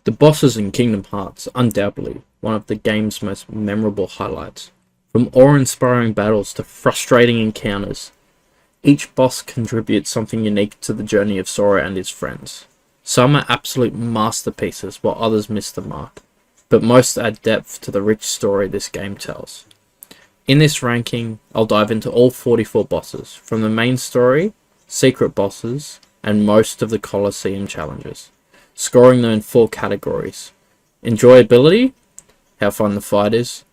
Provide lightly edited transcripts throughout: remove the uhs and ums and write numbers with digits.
The bosses in Kingdom Hearts are undoubtedly one of the game's most memorable highlights. From awe-inspiring battles to frustrating encounters, each boss contributes something unique to the journey of Sora and his friends. Some are absolute masterpieces while others miss the mark, but most add depth to the rich story this game tells. In this ranking, I'll dive into all 44 bosses, from the main story, secret bosses, and most of the Colosseum challenges, scoring them in 4 categories. Enjoyability, how fun the fight is.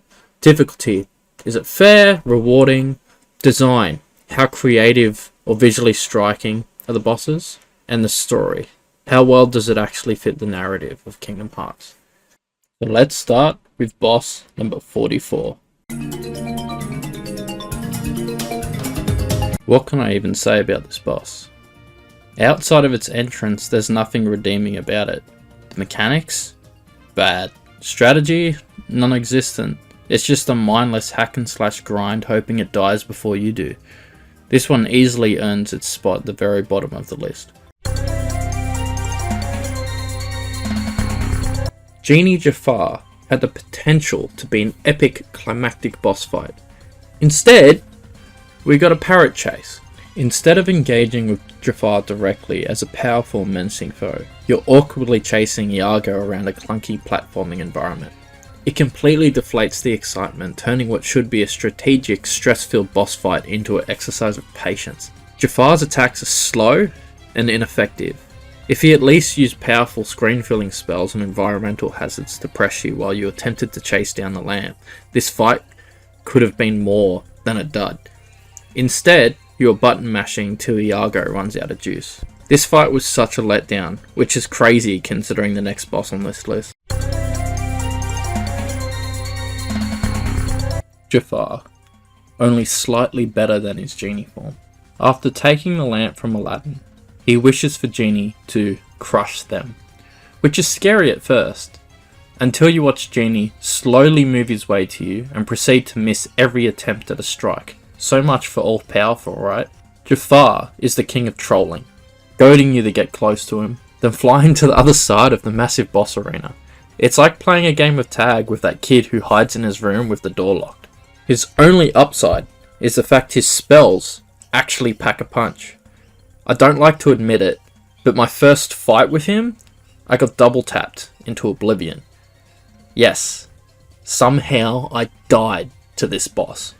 Difficulty, is it fair, rewarding? Design, how creative or visually striking are the bosses? And the story, how well does it actually fit the narrative of Kingdom Hearts? So let's start with boss number 44. What can I even say about this boss? Outside of its entrance, there's nothing redeeming about it. Mechanics? Bad. Strategy? Non-existent. It's just a mindless hack and slash grind hoping it dies before you do. This one easily earns its spot at the very bottom of the list. Genie Jafar had the potential to be an epic climactic boss fight. Instead, we got a parrot chase. Instead of engaging with Jafar directly as a powerful menacing foe, you're awkwardly chasing Iago around a clunky platforming environment. It completely deflates the excitement, turning what should be a strategic, stress-filled boss fight into an exercise of patience. Jafar's attacks are slow and ineffective. If he at least used powerful screen-filling spells and environmental hazards to press you while you attempted to chase down the lamb, this fight could have been more than a dud. Instead, you're button mashing till Iago runs out of juice. This fight was such a letdown, which is crazy considering the next boss on this list. Jafar, only slightly better than his genie form. After taking the lamp from Aladdin, he wishes for Genie to crush them, which is scary at first, until you watch Genie slowly move his way to you and proceed to miss every attempt at a strike. So much for all powerful, right? Jafar is the king of trolling, goading you to get close to him, then flying to the other side of the massive boss arena. It's like playing a game of tag with that kid who hides in his room with the door locked. His only upside is the fact his spells actually pack a punch. I don't like to admit it, but my first fight with him, I got double tapped into oblivion. Yes, somehow I died to this boss.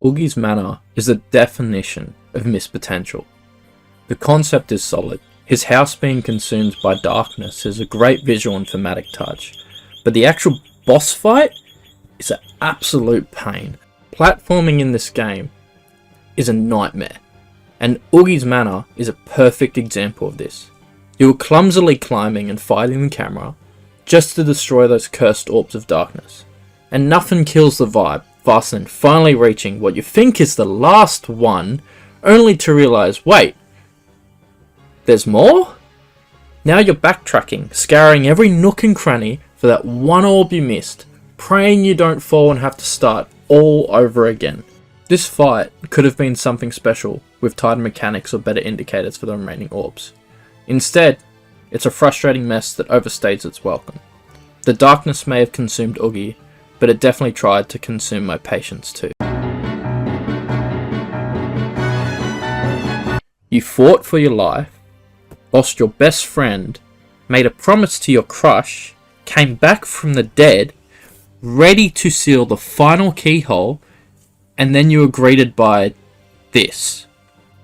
Oogie's mana is the definition of missed potential. The concept is solid. His house being consumed by darkness is a great visual and thematic touch, but the actual boss fight is an absolute pain. Platforming in this game is a nightmare, and Oogie's mana is a perfect example of this. You are clumsily climbing and fighting the camera just to destroy those cursed orbs of darkness, and nothing kills the vibe faster than finally reaching what you think is the last one, only to realise, wait, there's more? Now you're backtracking, scouring every nook and cranny for that one orb you missed, praying you don't fall and have to start all over again. This fight could have been something special with tighter mechanics or better indicators for the remaining orbs. Instead, it's a frustrating mess that overstays its welcome. The darkness may have consumed Oogie, but it definitely tried to consume my patience too. You fought for your life, lost your best friend, made a promise to your crush, came back from the dead, ready to seal the final keyhole, and then you were greeted by this.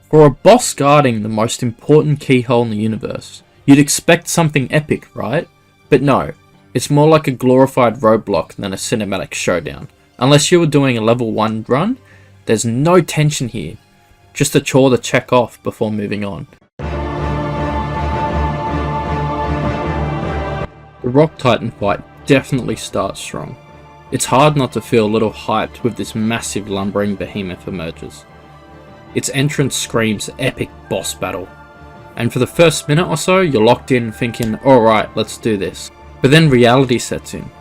For a boss guarding the most important keyhole in the universe, you'd expect something epic, right? But no, it's more like a glorified roadblock than a cinematic showdown. Unless you were doing a level 1 run, there's no tension here, just a chore to check off before moving on. The Rock Titan fight definitely starts strong. It's hard not to feel a little hyped with this massive lumbering behemoth emerges. Its entrance screams epic boss battle, and for the first minute or so you're locked in thinking, alright, let's do this. But then reality sets in.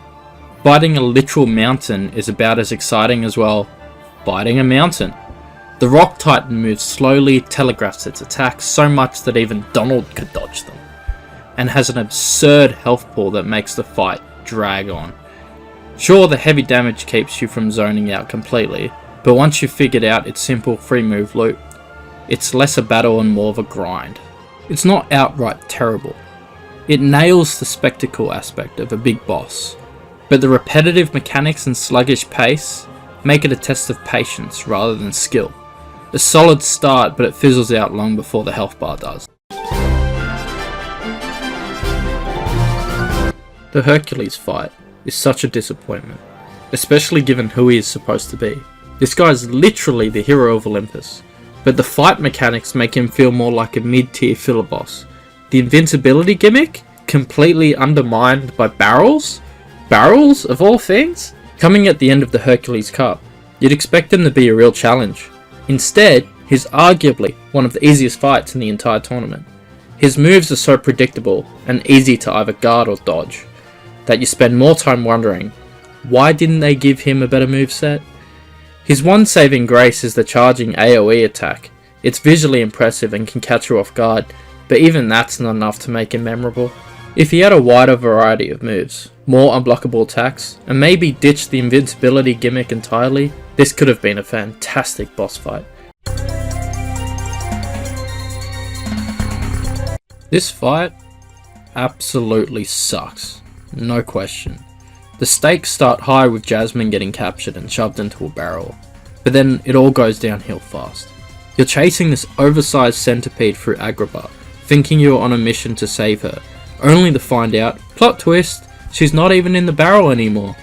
Fighting a literal mountain is about as exciting as, well, fighting a mountain. The Rock Titan moves slowly, telegraphs its attacks so much that even Donald could dodge them, and has an absurd health pool that makes the fight drag on. Sure, the heavy damage keeps you from zoning out completely, but once you've figured out its simple free move loop, it's less a battle and more of a grind. It's not outright terrible. It nails the spectacle aspect of a big boss, but the repetitive mechanics and sluggish pace make it a test of patience rather than skill. A solid start, but it fizzles out long before the health bar does. The Hercules fight is such a disappointment, especially given who he is supposed to be. This guy is literally the hero of Olympus, but the fight mechanics make him feel more like a mid-tier filler boss. The invincibility gimmick, completely undermined by barrels? Barrels, of all things? Coming at the end of the Hercules Cup, you'd expect him to be a real challenge. Instead, he's arguably one of the easiest fights in the entire tournament. His moves are so predictable and easy to either guard or dodge, that you spend more time wondering, why didn't they give him a better moveset? His one saving grace is the charging AoE attack. It's visually impressive and can catch you off guard, but even that's not enough to make him memorable. If he had a wider variety of moves, more unblockable attacks, and maybe ditched the invincibility gimmick entirely, this could have been a fantastic boss fight. This fight absolutely sucks. No question. The stakes start high with Jasmine getting captured and shoved into a barrel, but then it all goes downhill fast. You're chasing this oversized centipede through Agrabah, thinking you're on a mission to save her, only to find out, plot twist, she's not even in the barrel anymore.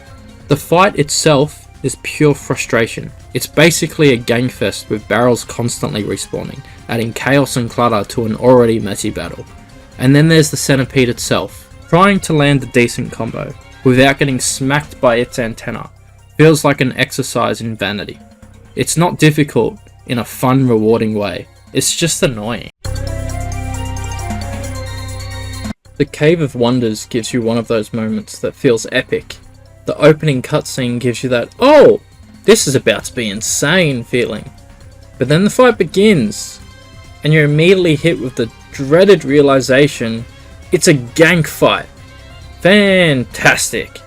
The fight itself is pure frustration. It's basically a gangfest with barrels constantly respawning, adding chaos and clutter to an already messy battle. And then there's the centipede itself. Trying to land a decent combo without getting smacked by its antenna feels like an exercise in vanity. It's not difficult in a fun, rewarding way. It's just annoying. The Cave of Wonders gives you one of those moments that feels epic. The opening cutscene gives you that, oh, this is about to be insane feeling. But then the fight begins, and you're immediately hit with the dreaded realization it's a gank fight. Fantastic.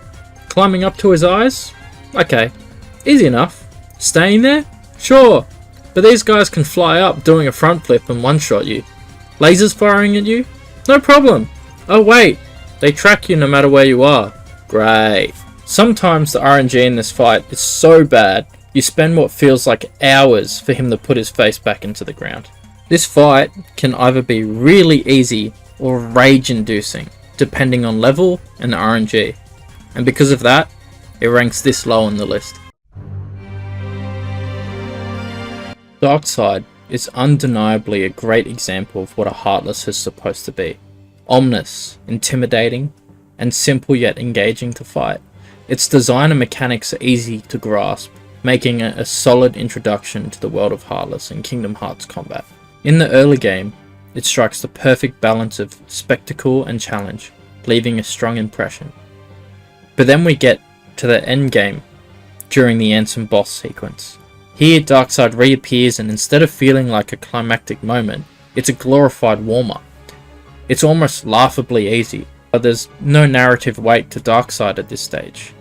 Climbing up to his eyes? Okay, easy enough. Staying there? Sure. But these guys can fly up doing a front flip and one-shot you. Lasers firing at you? No problem. Oh wait, they track you no matter where you are. Great. Sometimes the RNG in this fight is so bad, you spend what feels like hours for him to put his face back into the ground. This fight can either be really easy or rage-inducing, depending on level and RNG, and because of that, it ranks this low on the list. Darkseid is undeniably a great example of what a Heartless is supposed to be. Ominous, intimidating, and simple yet engaging to fight. Its design and mechanics are easy to grasp, making it a solid introduction to the world of Heartless and Kingdom Hearts combat. In the early game, it strikes the perfect balance of spectacle and challenge, leaving a strong impression. But then we get to the end game during the Ansem boss sequence. Here Darkseid reappears, and instead of feeling like a climactic moment, it's a glorified warm-up. It's almost laughably easy, but there's no narrative weight to Darkseid at this stage,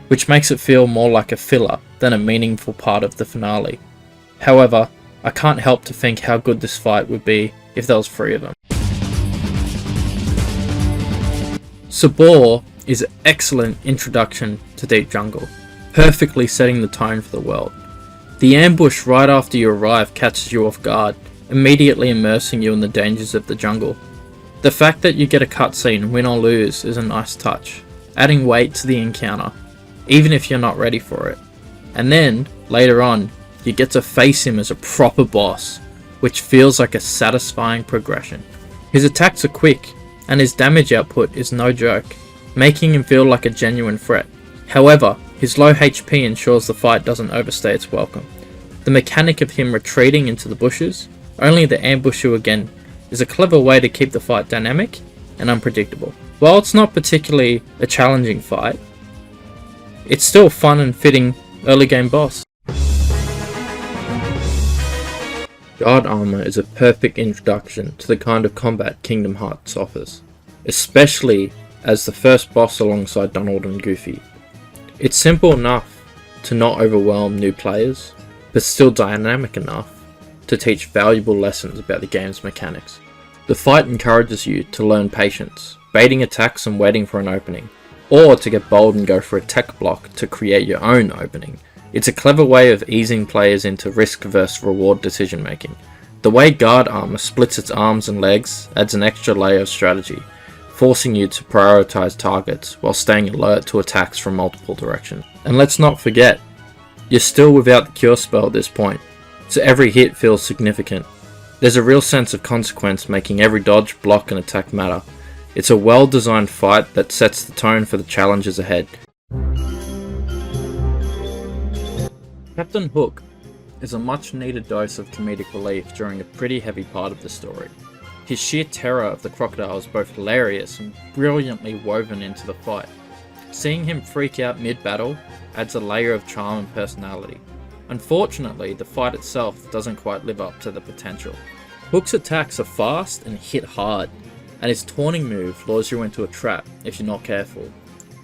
which makes it feel more like a filler than a meaningful part of the finale. However, I can't help to think how good this fight would be if there was 3 of them. Sabor is an excellent introduction to Deep Jungle, perfectly setting the tone for the world. The ambush right after you arrive catches you off guard, immediately immersing you in the dangers of the jungle. The fact that you get a cutscene, win or lose, is a nice touch, adding weight to the encounter, even if you're not ready for it. And then, later on, you get to face him as a proper boss, which feels like a satisfying progression. His attacks are quick, and his damage output is no joke, making him feel like a genuine threat. However, his low HP ensures the fight doesn't overstay its welcome. The mechanic of him retreating into the bushes, only to ambush you again, is a clever way to keep the fight dynamic and unpredictable. While it's not particularly a challenging fight, it's still fun and fitting early game boss. Guard armor is a perfect introduction to the kind of combat Kingdom Hearts offers, especially as the first boss alongside Donald and Goofy. It's simple enough to not overwhelm new players, but still dynamic enough to teach valuable lessons about the game's mechanics. The fight encourages you to learn patience, baiting attacks and waiting for an opening, or to get bold and go for a tech block to create your own opening. It's a clever way of easing players into risk versus reward decision making. The way guard armor splits its arms and legs adds an extra layer of strategy, forcing you to prioritize targets while staying alert to attacks from multiple directions. And let's not forget, you're still without the cure spell at this point, so every hit feels significant. There's a real sense of consequence, making every dodge, block and attack matter. It's a well designed fight that sets the tone for the challenges ahead. Captain Hook is a much needed dose of comedic relief during a pretty heavy part of the story. His sheer terror of the crocodile is both hilarious and brilliantly woven into the fight. Seeing him freak out mid-battle adds a layer of charm and personality. Unfortunately, the fight itself doesn't quite live up to the potential. Hook's attacks are fast and hit hard, and his taunting move lures you into a trap if you're not careful.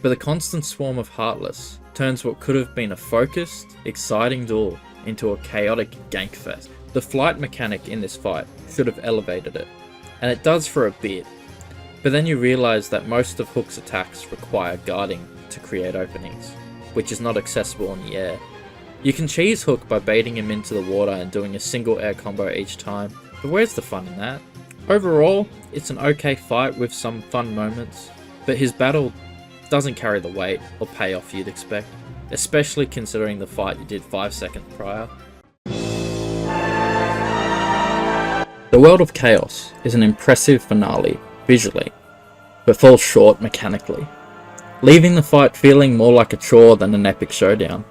But the constant swarm of Heartless turns what could have been a focused, exciting duel into a chaotic gank fest. The flight mechanic in this fight should have elevated it, and it does for a bit, but then you realise that most of Hook's attacks require guarding to create openings, which is not accessible in the air. You can cheese Hook by baiting him into the water and doing a single air combo each time, but where's the fun in that? Overall, it's an okay fight with some fun moments, but his battle doesn't carry the weight or payoff you'd expect, especially considering the fight you did 5 seconds prior. The World of Chaos is an impressive finale visually, but falls short mechanically, leaving the fight feeling more like a chore than an epic showdown.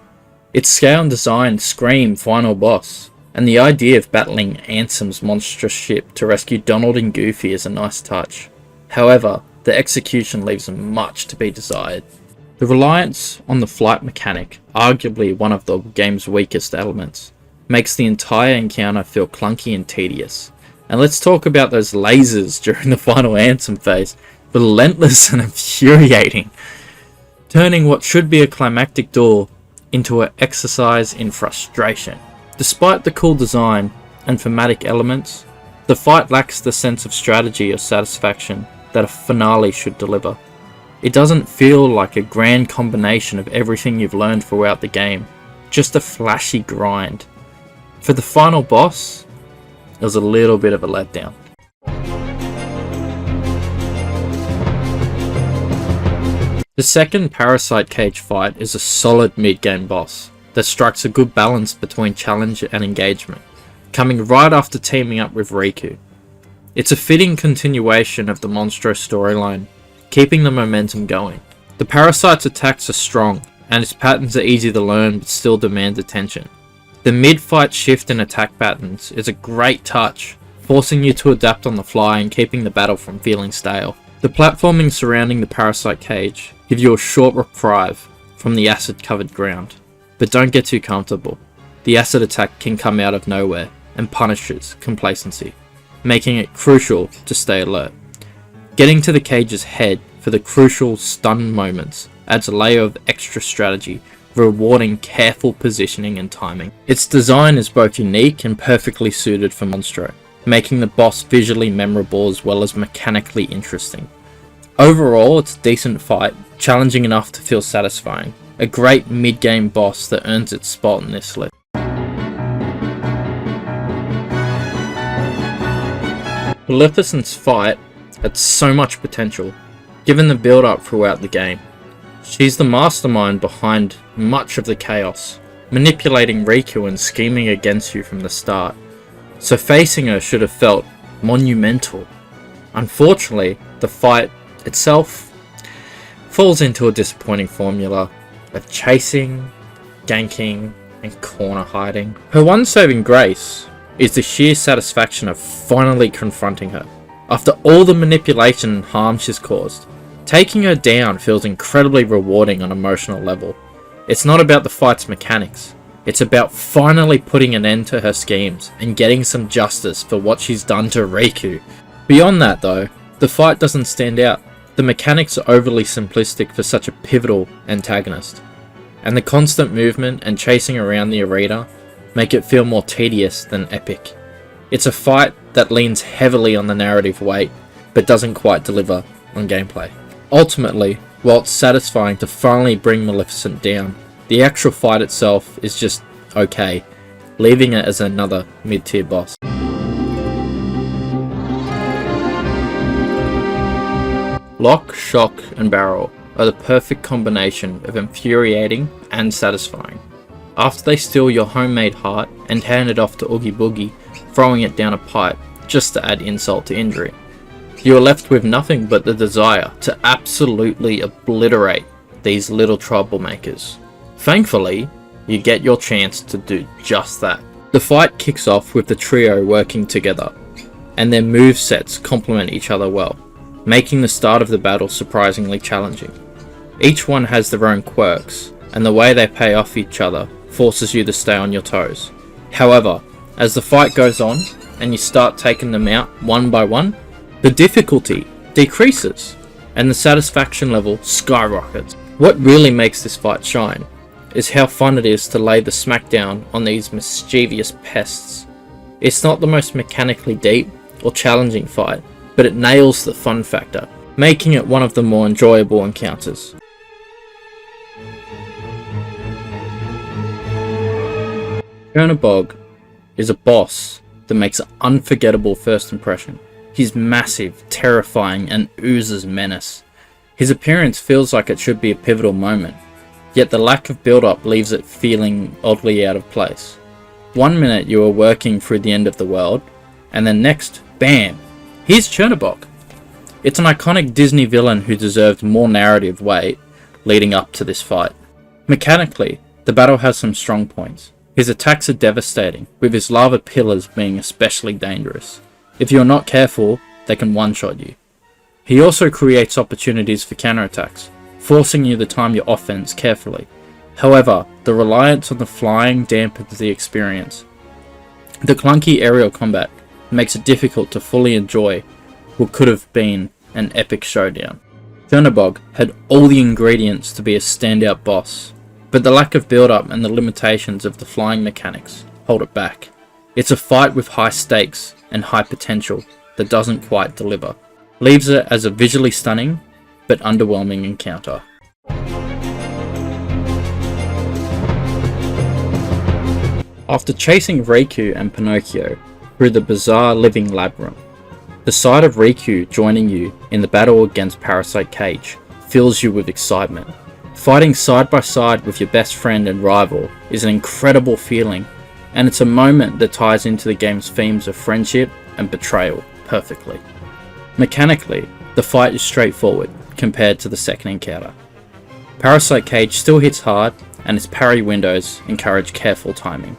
Its scale and design scream final boss, and the idea of battling Ansem's monstrous ship to rescue Donald and Goofy is a nice touch. However, the execution leaves much to be desired. The reliance on the flight mechanic, arguably one of the game's weakest elements, makes the entire encounter feel clunky and tedious. And let's talk about those lasers during the final Ansem phase, relentless and infuriating, turning what should be a climactic duel into an exercise in frustration. Despite the cool design and thematic elements, the fight lacks the sense of strategy or satisfaction that a finale should deliver. It doesn't feel like a grand combination of everything you've learned throughout the game, just a flashy grind. For the final boss, it was a little bit of a letdown. The second Parasite Cage fight is a solid mid-game boss that strikes a good balance between challenge and engagement, coming right after teaming up with Riku. It's a fitting continuation of the Monstro storyline, keeping the momentum going. The Parasite's attacks are strong, and its patterns are easy to learn but still demand attention. The mid-fight shift in attack patterns is a great touch, forcing you to adapt on the fly and keeping the battle from feeling stale. The platforming surrounding the Parasite Cage gives you a short reprieve from the acid-covered ground, but don't get too comfortable. The acid attack can come out of nowhere and punishes complacency, making it crucial to stay alert. Getting to the cage's head for the crucial stun moments adds a layer of extra strategy, rewarding careful positioning and timing. Its design is both unique and perfectly suited for Monstro, making the boss visually memorable as well as mechanically interesting. Overall, it's a decent fight, challenging enough to feel satisfying. A great mid-game boss that earns its spot in this list. Maleficent's fight had so much potential, given the build-up throughout the game. She's the mastermind behind much of the chaos, manipulating Riku and scheming against you from the start, so facing her should have felt monumental. Unfortunately, the fight itself falls into a disappointing formula of chasing, ganking, and corner hiding. Her one saving grace is the sheer satisfaction of finally confronting her. After all the manipulation and harm she's caused, taking her down feels incredibly rewarding on an emotional level. It's not about the fight's mechanics, It's about finally putting an end to her schemes and getting some justice for what she's done to Riku. Beyond that though, the fight doesn't stand out. The mechanics are overly simplistic for such a pivotal antagonist, and the constant movement and chasing around the arena make it feel more tedious than epic. It's a fight that leans heavily on the narrative weight, but doesn't quite deliver on gameplay. Ultimately, while it's satisfying to finally bring Maleficent down, the actual fight itself is just okay, leaving it as another mid-tier boss. Lock, shock, and barrel are the perfect combination of infuriating and satisfying. After they steal your homemade heart and hand it off to Oogie Boogie, throwing it down a pipe just to add insult to injury, you are left with nothing but the desire to absolutely obliterate these little troublemakers. Thankfully, you get your chance to do just that. The fight kicks off with the trio working together, and their movesets complement each other well, making the start of the battle surprisingly challenging. Each one has their own quirks, and the way they pay off each other forces you to stay on your toes. However, as the fight goes on, and you start taking them out one by one, the difficulty decreases, and the satisfaction level skyrockets. What really makes this fight shine is how fun it is to lay the smackdown on these mischievous pests. It's not the most mechanically deep or challenging fight, but it nails the fun factor, making it one of the more enjoyable encounters. Chernobog is a boss that makes an unforgettable first impression. He's massive, terrifying, and oozes menace. His appearance feels like it should be a pivotal moment, yet the lack of build-up leaves it feeling oddly out of place. One minute you are working through the end of the world, and then next, bam! Here's Chernobog. It's an iconic Disney villain who deserved more narrative weight leading up to this fight. Mechanically, the battle has some strong points. His attacks are devastating, with his lava pillars being especially dangerous. If you're not careful, they can one-shot you. He also creates opportunities for counterattacks, forcing you to time your offense carefully. However, the reliance on the flying dampens the experience. The clunky aerial combat makes it difficult to fully enjoy what could have been an epic showdown. Chernobog had all the ingredients to be a standout boss, but the lack of build-up and the limitations of the flying mechanics hold it back. It's a fight with high stakes and high potential that doesn't quite deliver, leaves it as a visually stunning but underwhelming encounter. After chasing Riku and Pinocchio through the bizarre living labyrinth, the sight of Riku joining you in the battle against Parasite Cage fills you with excitement. Fighting side by side with your best friend and rival is an incredible feeling, and it's a moment that ties into the game's themes of friendship and betrayal perfectly. Mechanically, the fight is straightforward compared to the second encounter. Parasite Cage still hits hard, and its parry windows encourage careful timing,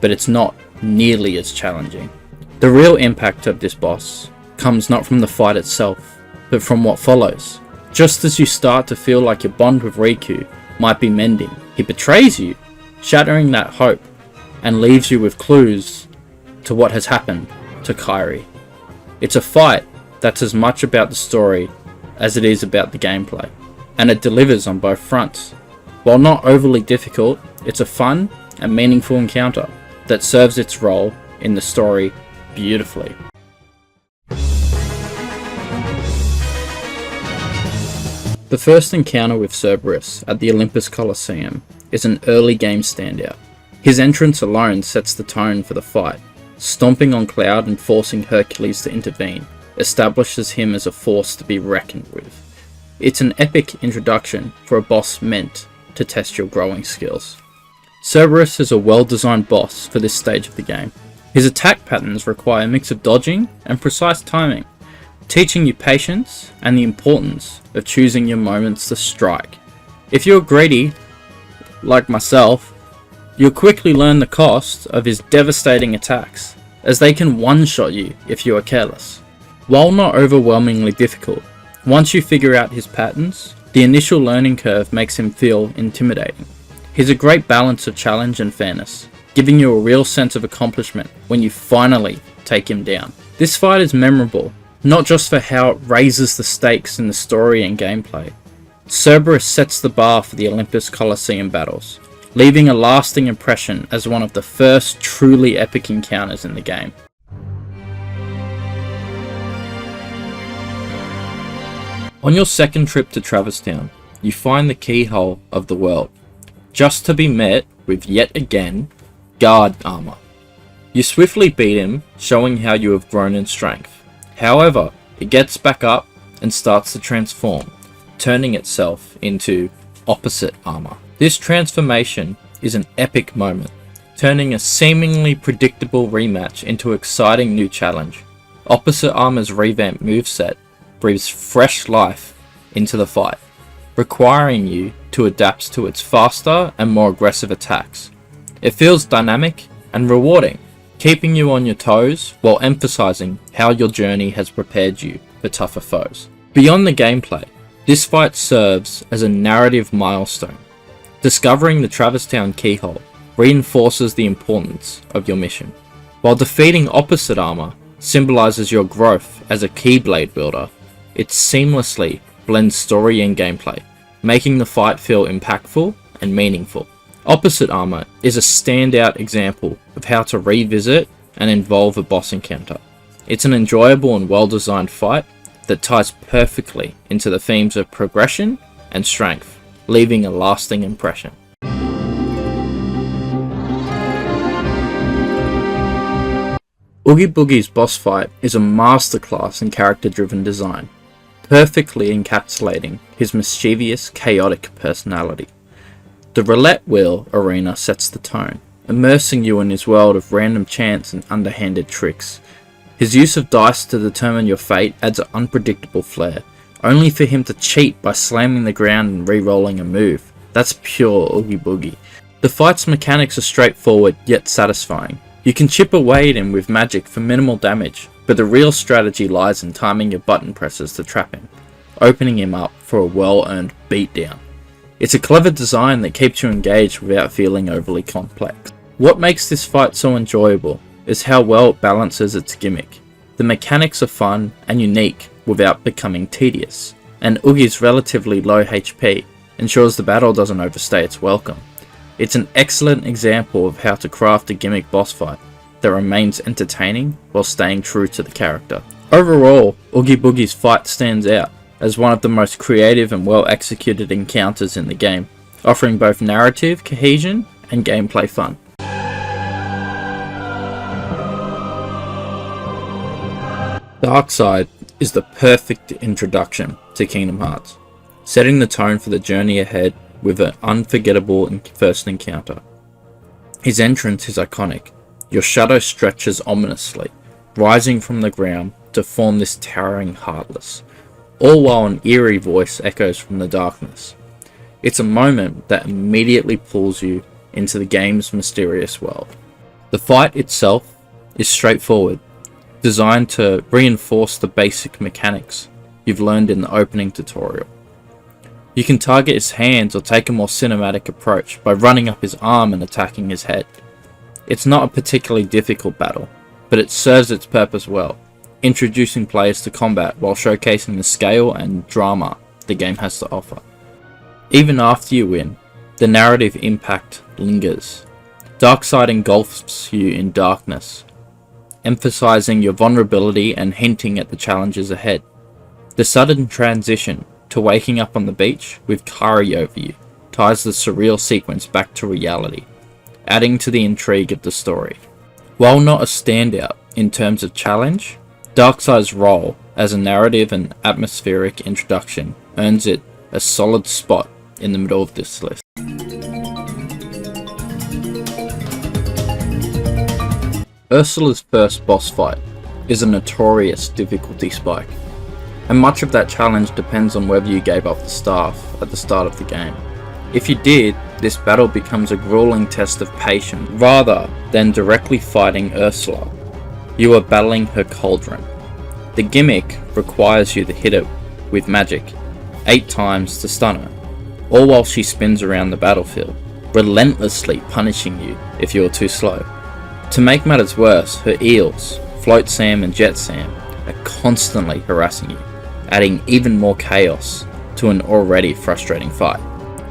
but it's not nearly as challenging. The real impact of this boss comes not from the fight itself, but from what follows. Just as you start to feel like your bond with Riku might be mending, he betrays you, shattering that hope, and leaves you with clues to what has happened to Kairi. It's a fight that's as much about the story as it is about the gameplay, and it delivers on both fronts. While not overly difficult, it's a fun and meaningful encounter that serves its role in the story beautifully. The first encounter with Cerberus at the Olympus Coliseum is an early game standout. His entrance alone sets the tone for the fight. Stomping on Cloud and forcing Hercules to intervene establishes him as a force to be reckoned with. It's an epic introduction for a boss meant to test your growing skills. Cerberus is a well-designed boss for this stage of the game. His attack patterns require a mix of dodging and precise timing, teaching you patience and the importance of choosing your moments to strike. If you're greedy, like myself, you'll quickly learn the cost of his devastating attacks, as they can one-shot you if you are careless. While not overwhelmingly difficult, once you figure out his patterns, the initial learning curve makes him feel intimidating. He's a great balance of challenge and fairness, giving you a real sense of accomplishment when you finally take him down. This fight is memorable, not just for how it raises the stakes in the story and gameplay. Cerberus sets the bar for the Olympus Coliseum battles, leaving a lasting impression as one of the first truly epic encounters in the game. On your second trip to Traverstown, you find the keyhole of the world, just to be met with yet again guard armor. You swiftly beat him, showing how you have grown in strength. However, it gets back up and starts to transform, turning itself into opposite armor. This transformation is an epic moment, turning a seemingly predictable rematch into an exciting new challenge. Opposite armor's revamped moveset breathes fresh life into the fight, requiring you to adapt to its faster and more aggressive attacks. It feels dynamic and rewarding, keeping you on your toes while emphasizing how your journey has prepared you for tougher foes. Beyond the gameplay, this fight serves as a narrative milestone. Discovering the Traverstown keyhole reinforces the importance of your mission, while defeating opposite armor symbolizes your growth as a keyblade wielder. It seamlessly blends story and gameplay, making the fight feel impactful and meaningful. Opposite armor is a standout example of how to revisit and involve a boss encounter. It's an enjoyable and well-designed fight that ties perfectly into the themes of progression and strength, leaving a lasting impression. Oogie Boogie's boss fight is a masterclass in character-driven design, perfectly encapsulating his mischievous, chaotic personality. The roulette wheel arena sets the tone, immersing you in his world of random chance and underhanded tricks. His use of dice to determine your fate adds an unpredictable flair, only for him to cheat by slamming the ground and re-rolling a move. That's pure Oogie Boogie. The fight's mechanics are straightforward yet satisfying. You can chip away at him with magic for minimal damage, but the real strategy lies in timing your button presses to trap him, opening him up for a well-earned beatdown. It's a clever design that keeps you engaged without feeling overly complex. What makes this fight so enjoyable is how well it balances its gimmick. The mechanics are fun and unique without becoming tedious, and Oogie's relatively low HP ensures the battle doesn't overstay its welcome. It's an excellent example of how to craft a gimmick boss fight that remains entertaining while staying true to the character. Overall, Oogie Boogie's fight stands out as one of the most creative and well executed encounters in the game, offering both narrative cohesion and gameplay fun. Darkside is the perfect introduction to Kingdom Hearts, setting the tone for the journey ahead with an unforgettable first encounter. His entrance is iconic. Your shadow stretches ominously, rising from the ground to form this towering heartless, all while an eerie voice echoes from the darkness. It's a moment that immediately pulls you into the game's mysterious world. The fight itself is straightforward, designed to reinforce the basic mechanics you've learned in the opening tutorial. You can target his hands or take a more cinematic approach by running up his arm and attacking his head. It's not a particularly difficult battle, but it serves its purpose well, introducing players to combat while showcasing the scale and drama the game has to offer. Even after you win, the narrative impact lingers. Darkside engulfs you in darkness, emphasizing your vulnerability and hinting at the challenges ahead. The sudden transition to waking up on the beach with Kari over you ties the surreal sequence back to reality, adding to the intrigue of the story. While not a standout in terms of challenge, Darkside's role as a narrative and atmospheric introduction earns it a solid spot in the middle of this list. Ursula's first boss fight is a notorious difficulty spike, and much of that challenge depends on whether you gave up the staff at the start of the game. If you did, this battle becomes a grueling test of patience rather than directly fighting Ursula. You are battling her cauldron. The gimmick requires you to hit it with magic 8 times to stun her, all while she spins around the battlefield, relentlessly punishing you if you are too slow. To make matters worse, her eels, Float Sam and Jet Sam, are constantly harassing you, adding even more chaos to an already frustrating fight.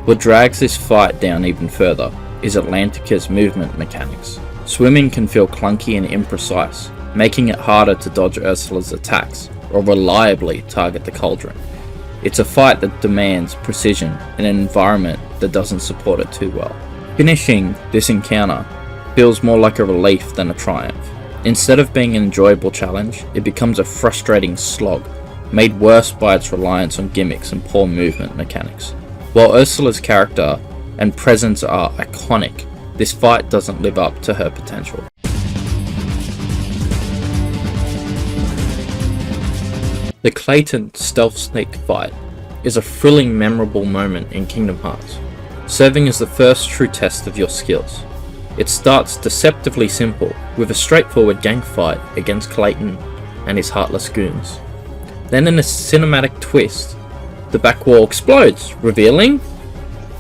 What drags this fight down even further is Atlantica's movement mechanics. Swimming can feel clunky and imprecise, making it harder to dodge Ursula's attacks or reliably target the cauldron. It's a fight that demands precision in an environment that doesn't support it too well. Finishing this encounter feels more like a relief than a triumph. Instead of being an enjoyable challenge, it becomes a frustrating slog, made worse by its reliance on gimmicks and poor movement mechanics. While Ursula's character and presence are iconic, this fight doesn't live up to her potential. The Clayton stealth sneak fight is a thrilling, memorable moment in Kingdom Hearts, serving as the first true test of your skills. It starts deceptively simple, with a straightforward gang fight against Clayton and his heartless goons. Then in a cinematic twist, the back wall explodes, revealing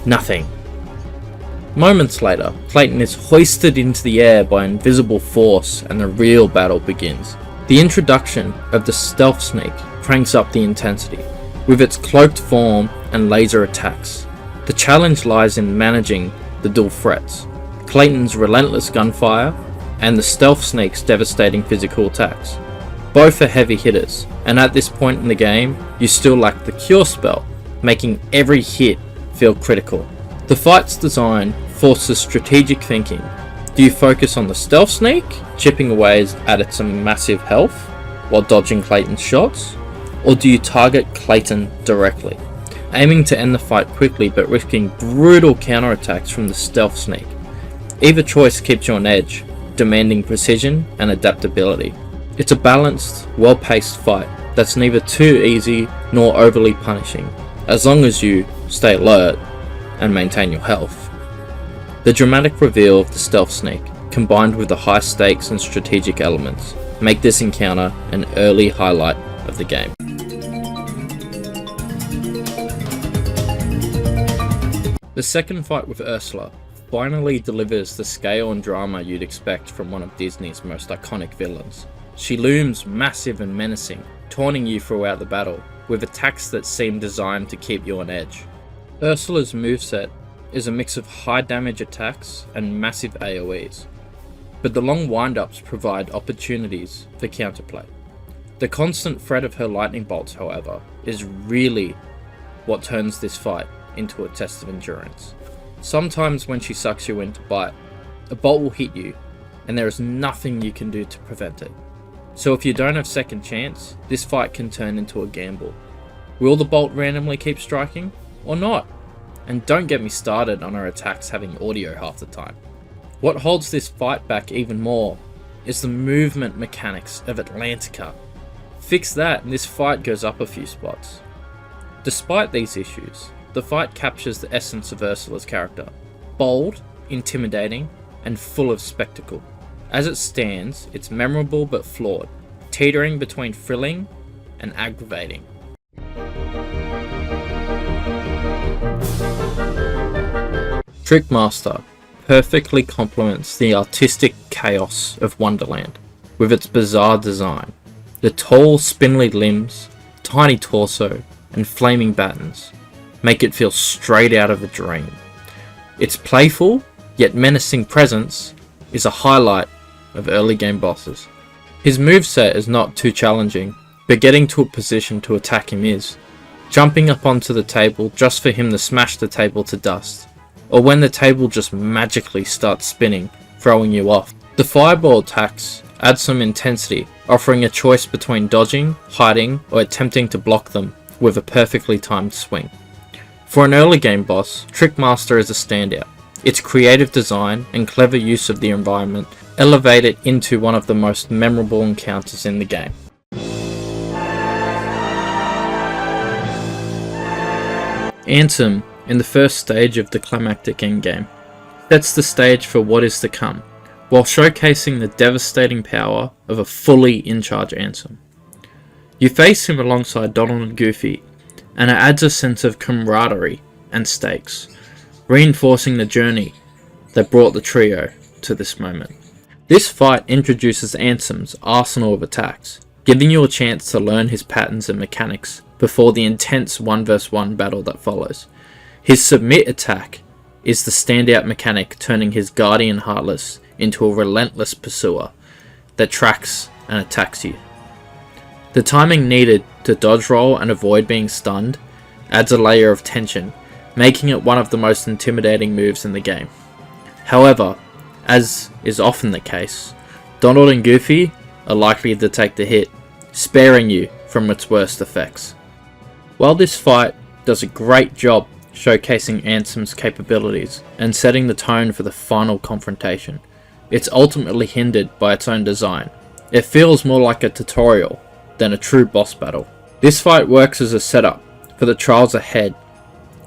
nothing. Moments later, Clayton is hoisted into the air by invisible force and the real battle begins. The introduction of the stealth snake cranks up the intensity, with its cloaked form and laser attacks. The challenge lies in managing the dual threats, Clayton's relentless gunfire and the stealth snake's devastating physical attacks. Both are heavy hitters, and at this point in the game, you still lack the cure spell, making every hit feel critical. The fight's design forces strategic thinking. Do you focus on the stealth snake, chipping away at its massive health, while dodging Clayton's shots? Or do you target Clayton directly, aiming to end the fight quickly but risking brutal counterattacks from the stealth snake? Either choice keeps you on edge, demanding precision and adaptability. It's a balanced, well-paced fight that's neither too easy nor overly punishing, as long as you stay alert and maintain your health. The dramatic reveal of the stealth snake, combined with the high stakes and strategic elements, make this encounter an early highlight of the game. The second fight with Ursula finally delivers the scale and drama you'd expect from one of Disney's most iconic villains. She looms massive and menacing, taunting you throughout the battle, with attacks that seem designed to keep you on edge. Ursula's moveset is a mix of high damage attacks and massive AoEs, but the long wind-ups provide opportunities for counterplay. The constant threat of her lightning bolts, however, is really what turns this fight into a test of endurance. Sometimes when she sucks you into bite, a bolt will hit you, and there is nothing you can do to prevent it. So if you don't have second chance, this fight can turn into a gamble. Will the bolt randomly keep striking, or not? And don't get me started on her attacks having audio half the time. What holds this fight back even more is the movement mechanics of Atlantica. Fix that and this fight goes up a few spots. Despite these issues, the fight captures the essence of Ursula's character. Bold, intimidating, and full of spectacle. As it stands, it's memorable but flawed, teetering between thrilling and aggravating. Trickmaster perfectly complements the artistic chaos of Wonderland with its bizarre design. The tall, spindly limbs, tiny torso, and flaming battens make it feel straight out of a dream. Its playful, yet menacing presence is a highlight of early game bosses. His moveset is not too challenging, but getting to a position to attack him is. Jumping up onto the table just for him to smash the table to dust, or when the table just magically starts spinning, throwing you off. The fireball attacks add some intensity, offering a choice between dodging, hiding, or attempting to block them with a perfectly timed swing. For an early game boss, Trickmaster is a standout. Its creative design and clever use of the environment elevate it into one of the most memorable encounters in the game. Ansem, in the first stage of the climactic endgame, sets the stage for what is to come, while showcasing the devastating power of a fully in-charge Ansem. You face him alongside Donald and Goofy, and it adds a sense of camaraderie and stakes. reinforcing the journey that brought the trio to this moment. This fight introduces Ansem's arsenal of attacks, giving you a chance to learn his patterns and mechanics before the intense 1v1 battle that follows. His submit attack is the standout mechanic, turning his guardian heartless into a relentless pursuer that tracks and attacks you. The timing needed to dodge roll and avoid being stunned adds a layer of tension, making it one of the most intimidating moves in the game. However, as is often the case, Donald and Goofy are likely to take the hit, sparing you from its worst effects. While this fight does a great job showcasing Ansem's capabilities and setting the tone for the final confrontation, it's ultimately hindered by its own design. It feels more like a tutorial than a true boss battle. This fight works as a setup for the trials ahead,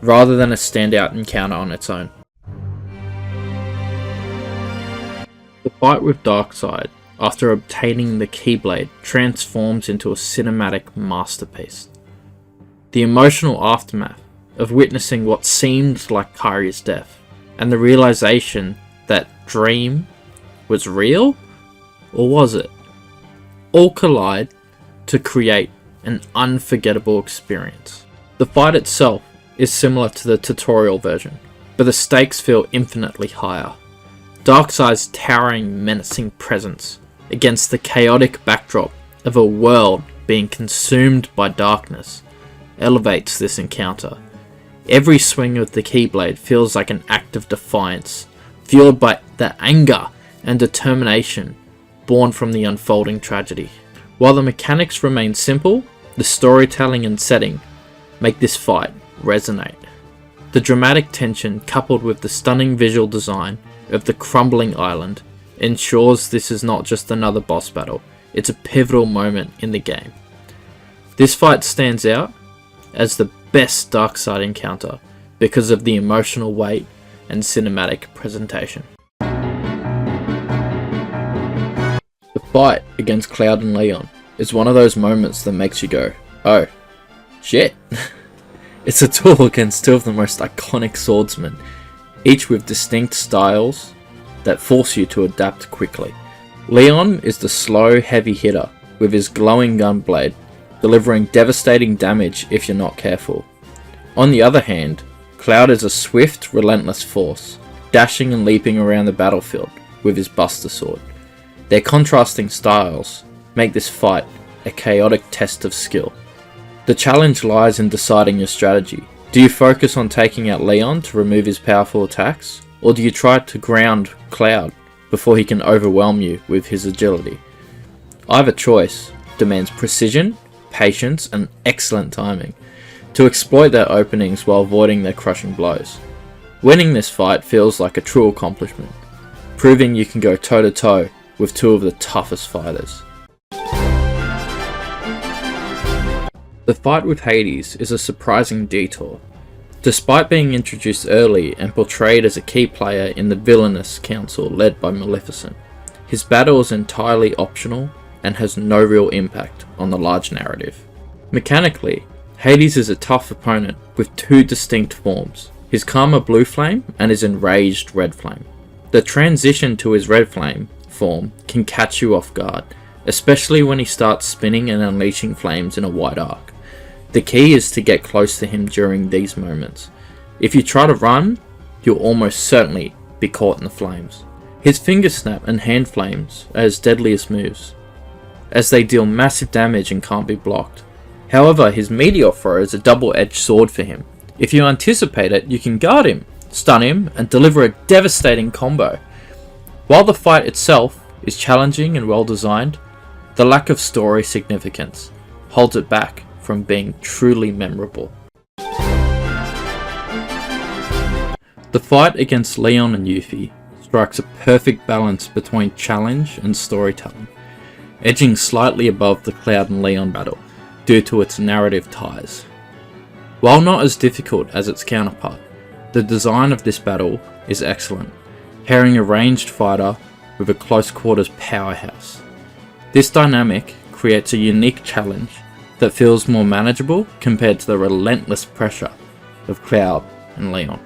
rather than a standout encounter on its own. The fight with Darkseid, after obtaining the Keyblade, transforms into a cinematic masterpiece. The emotional aftermath of witnessing what seemed like Kyrie's death, and the realization that Dream was real, or was it? All collide to create an unforgettable experience. The fight itself is similar to the tutorial version, but the stakes feel infinitely higher. Darkseid's towering, menacing presence against the chaotic backdrop of a world being consumed by darkness elevates this encounter. Every swing of the Keyblade feels like an act of defiance, fueled by the anger and determination born from the unfolding tragedy. While the mechanics remain simple, the storytelling and setting make this fight resonate. The dramatic tension, coupled with the stunning visual design of the crumbling island, ensures this is not just another boss battle, it's a pivotal moment in the game. This fight stands out as the best Darkseid encounter because of the emotional weight and cinematic presentation. The fight against Cloud and Leon is one of those moments that makes you go, oh, shit. It's a duel against two of the most iconic swordsmen, each with distinct styles that force you to adapt quickly. Leon is the slow, heavy hitter with his glowing gun blade, delivering devastating damage if you're not careful. On the other hand, Cloud is a swift, relentless force, dashing and leaping around the battlefield with his Buster Sword. Their contrasting styles make this fight a chaotic test of skill. The challenge lies in deciding your strategy. Do you focus on taking out Leon to remove his powerful attacks, or do you try to ground Cloud before he can overwhelm you with his agility? Either choice demands precision, patience, and excellent timing to exploit their openings while avoiding their crushing blows. Winning this fight feels like a true accomplishment, proving you can go toe-to-toe with two of the toughest fighters. The fight with Hades is a surprising detour. Despite being introduced early and portrayed as a key player in the villainous council led by Maleficent, his battle is entirely optional and has no real impact on the large narrative. Mechanically, Hades is a tough opponent with two distinct forms, his Karma Blue Flame and his Enraged Red Flame. The transition to his Red Flame form can catch you off guard, especially when he starts spinning and unleashing flames in a wide arc. The key is to get close to him during these moments. If you try to run, you'll almost certainly be caught in the flames. His Finger Snap and Hand Flames are his deadliest moves, as they deal massive damage and can't be blocked. However, his Meteor Throw is a double-edged sword for him. If you anticipate it, you can guard him, stun him, and deliver a devastating combo. While the fight itself is challenging and well designed, the lack of story significance holds it back from being truly memorable. The fight against Leon and Yuffie strikes a perfect balance between challenge and storytelling, edging slightly above the Cloud and Leon battle due to its narrative ties. While not as difficult as its counterpart, the design of this battle is excellent, pairing a ranged fighter with a close quarters powerhouse. This dynamic creates a unique challenge that feels more manageable compared to the relentless pressure of Cloud and Leon.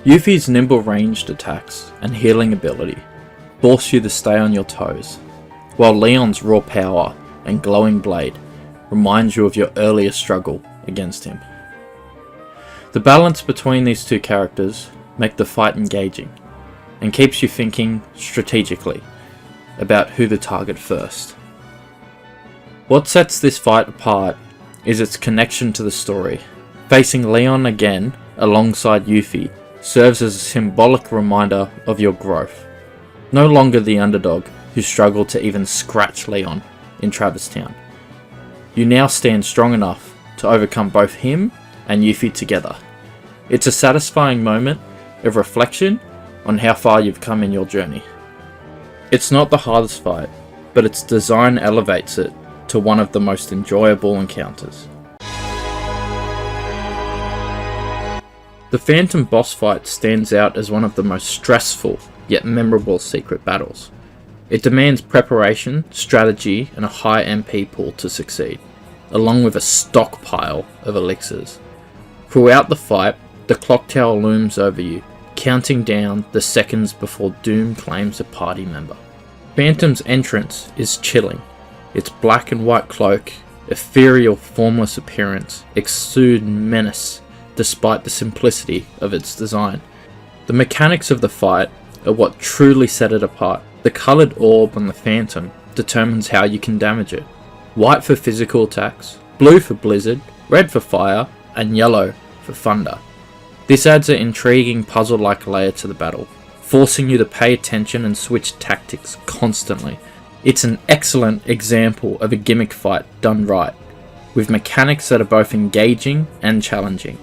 Yuffie's nimble ranged attacks and healing ability force you to stay on your toes, while Leon's raw power and glowing blade reminds you of your earlier struggle against him. The balance between these two characters make the fight engaging and keeps you thinking strategically about who to target first. What sets this fight apart is its connection to the story. Facing Leon again alongside Yuffie serves as a symbolic reminder of your growth. No longer the underdog who struggled to even scratch Leon in Traverse Town. You now stand strong enough to overcome both him and Yuffie together. It's a satisfying moment of reflection on how far you've come in your journey. It's not the hardest fight, but its design elevates it to one of the most enjoyable encounters. The Phantom boss fight stands out as one of the most stressful yet memorable secret battles. It demands preparation, strategy, and a high MP pool to succeed, along with a stockpile of elixirs. Throughout the fight, the clock tower looms over you, counting down the seconds before doom claims a party member. Phantom's entrance is chilling. Its black and white cloak, ethereal formless appearance, exude menace despite the simplicity of its design. The mechanics of the fight are what truly set it apart. The coloured orb on the Phantom determines how you can damage it. White for physical attacks, blue for blizzard, red for fire, and yellow for thunder. This adds an intriguing puzzle-like layer to the battle, forcing you to pay attention and switch tactics constantly. It's an excellent example of a gimmick fight done right, with mechanics that are both engaging and challenging.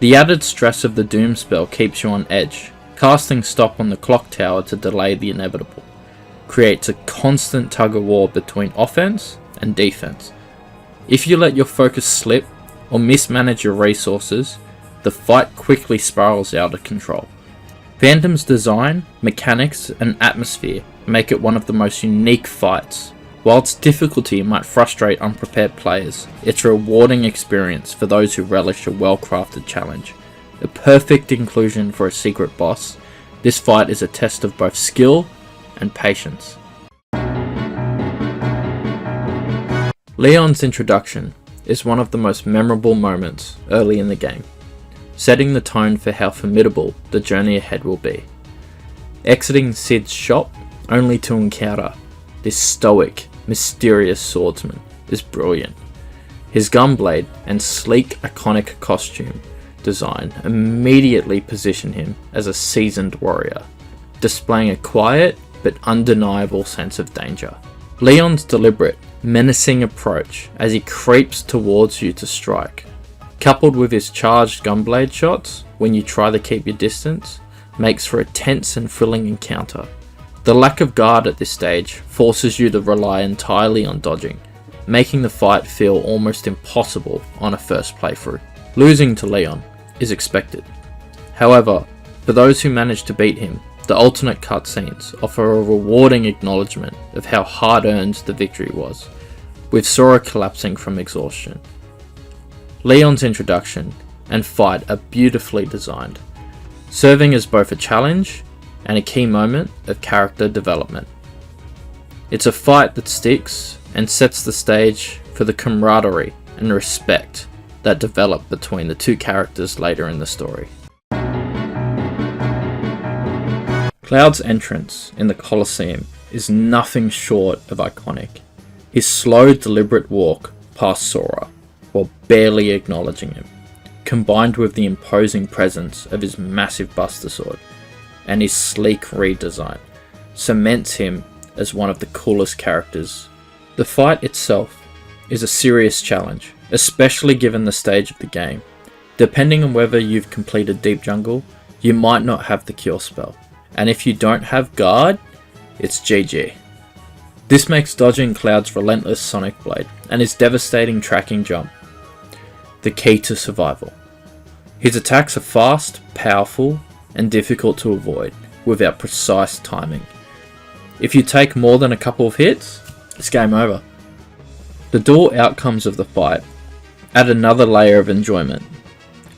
The added stress of the Doom spell keeps you on edge. Casting stop on the clock tower to delay the inevitable creates a constant tug of war between offense and defense. If you let your focus slip or mismanage your resources, the fight quickly spirals out of control. Phantom's design, mechanics, and atmosphere make it one of the most unique fights. While its difficulty might frustrate unprepared players, it's a rewarding experience for those who relish a well-crafted challenge. A perfect inclusion for a secret boss, this fight is a test of both skill and patience. Leon's introduction is one of the most memorable moments early in the game, setting the tone for how formidable the journey ahead will be. Exiting Cid's shop only to encounter this stoic, mysterious swordsman is brilliant. His gunblade and sleek, iconic costume design immediately position him as a seasoned warrior, displaying a quiet but undeniable sense of danger. Leon's deliberate, menacing approach as he creeps towards you to strike, coupled with his charged gunblade shots when you try to keep your distance, makes for a tense and thrilling encounter. The lack of guard at this stage forces you to rely entirely on dodging, making the fight feel almost impossible on a first playthrough. Losing to Leon is expected. However, for those who manage to beat him, the alternate cutscenes offer a rewarding acknowledgement of how hard-earned the victory was, with Sora collapsing from exhaustion. Leon's introduction and fight are beautifully designed, serving as both a challenge and a key moment of character development. It's a fight that sticks and sets the stage for the camaraderie and respect that develop between the two characters later in the story. Cloud's entrance in the Colosseum is nothing short of iconic. His slow, deliberate walk past Sora, while barely acknowledging him, combined with the imposing presence of his massive Buster Sword and his sleek redesign, cements him as one of the coolest characters. The fight itself is a serious challenge, especially given the stage of the game. Depending on whether you've completed Deep Jungle, you might not have the Cure spell, and if you don't have Guard, it's GG. This makes dodging Cloud's relentless Sonic Blade and his devastating tracking jump the key to survival. His attacks are fast, powerful, and difficult to avoid without precise timing. If you take more than a couple of hits, it's game over. The dual outcomes of the fight add another layer of enjoyment.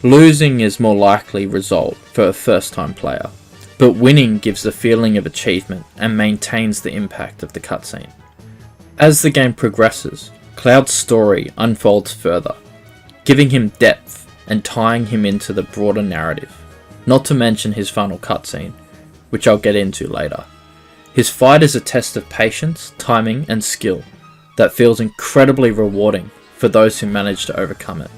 Losing is more likely result for a first time player, but winning gives the feeling of achievement and maintains the impact of the cutscene. As the game progresses, Cloud's story unfolds further, giving him depth and tying him into the broader narrative, not to mention his final cutscene, which I'll get into later. His fight is a test of patience, timing and skill that feels incredibly rewarding for those who manage to overcome it.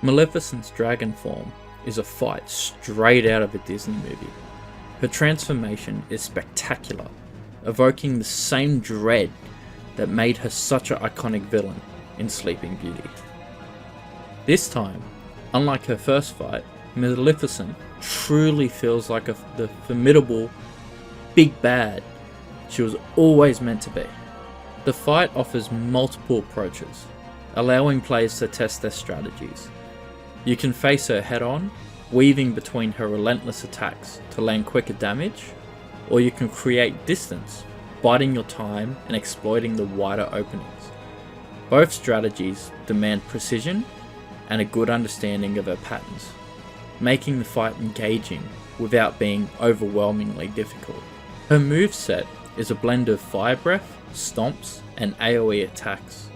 Maleficent's dragon form is a fight straight out of a Disney movie. Her transformation is spectacular, evoking the same dread that made her such an iconic villain in Sleeping Beauty. This time, unlike her first fight, Maleficent truly feels like the formidable big bad she was always meant to be. The fight offers multiple approaches, allowing players to test their strategies. You can face her head on, weaving between her relentless attacks to land quicker damage, or you can create distance, biding your time and exploiting the wider openings. Both strategies demand precision and a good understanding of her patterns, making the fight engaging without being overwhelmingly difficult. Her moveset is a blend of fire breath, stomps and AoE attacks,